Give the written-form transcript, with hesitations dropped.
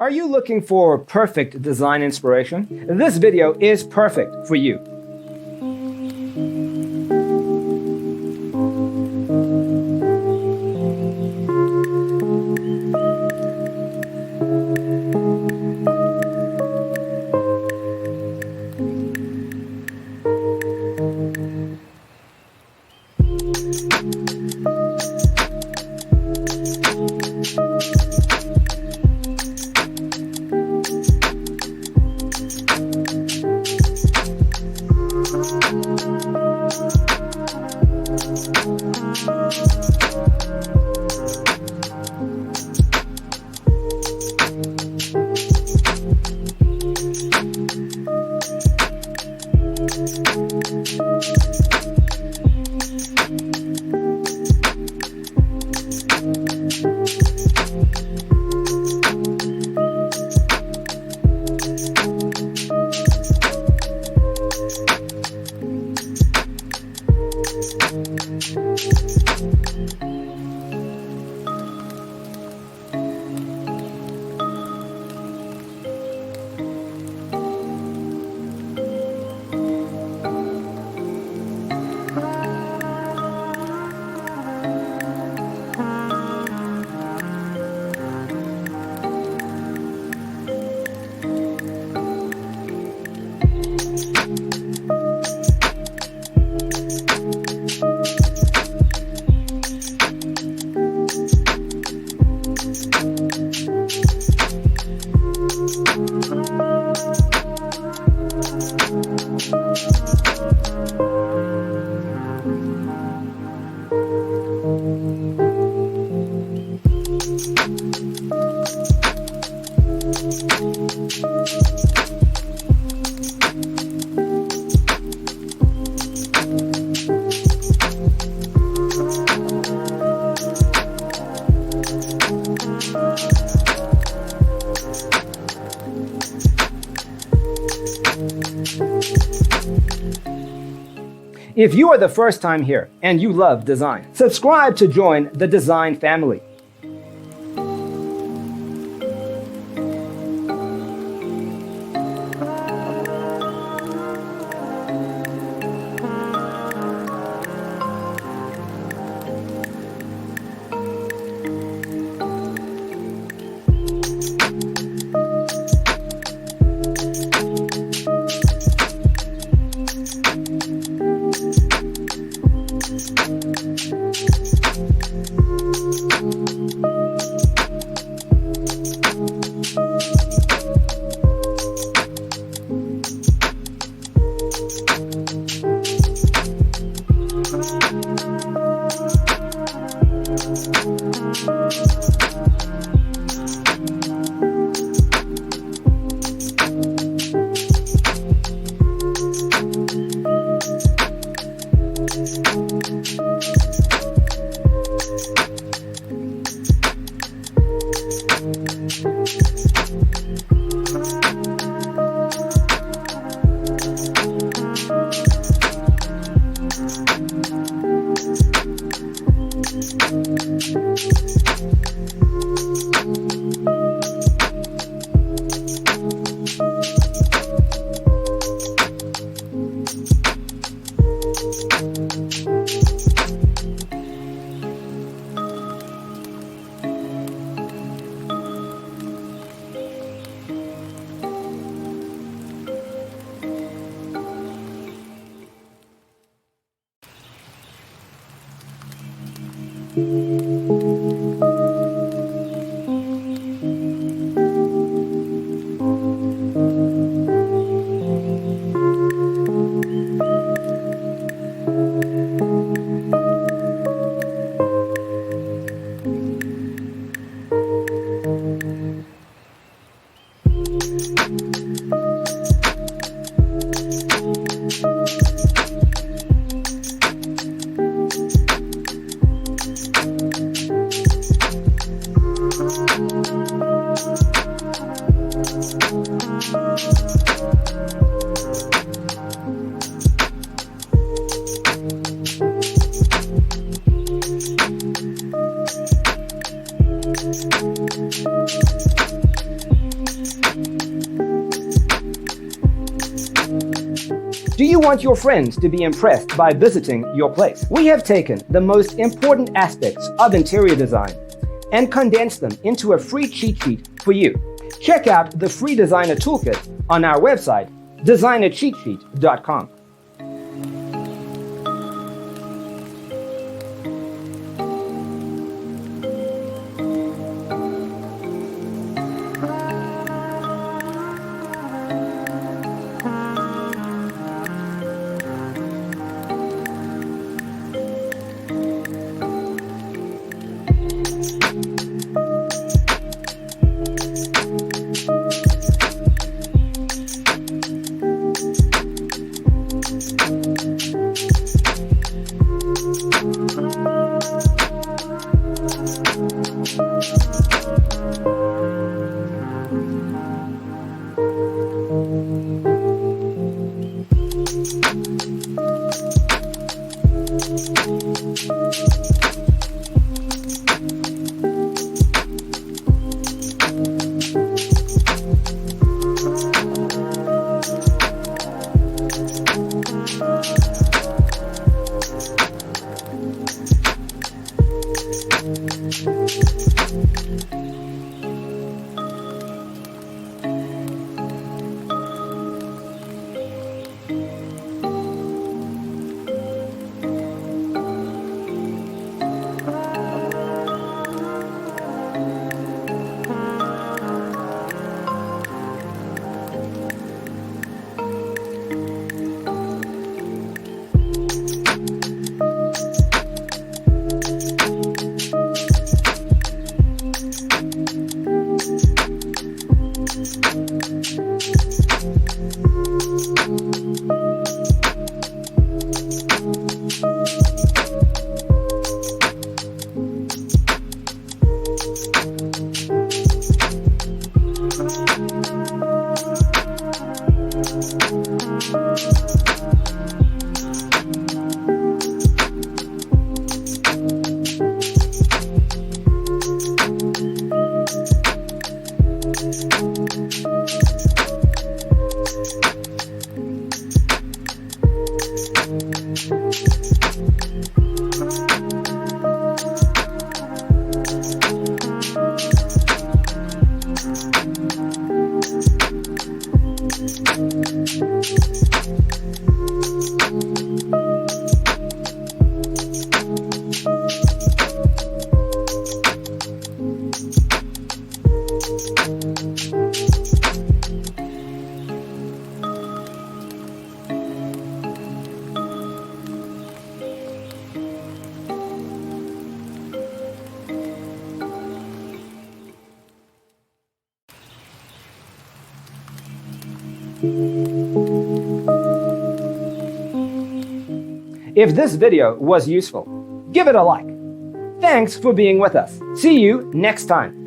Are you looking for perfect design inspiration? This video is perfect for you. If you are the first time here and you love design, subscribe to join the design family. Do you want your friends to be impressed by visiting your place? We have taken the most important aspects of interior design and condensed them into a free cheat sheet for you. Check out the free designer toolkit on our website, designercheatsheet.com. If this video was useful, give it a like. Thanks for being with us. See you next time.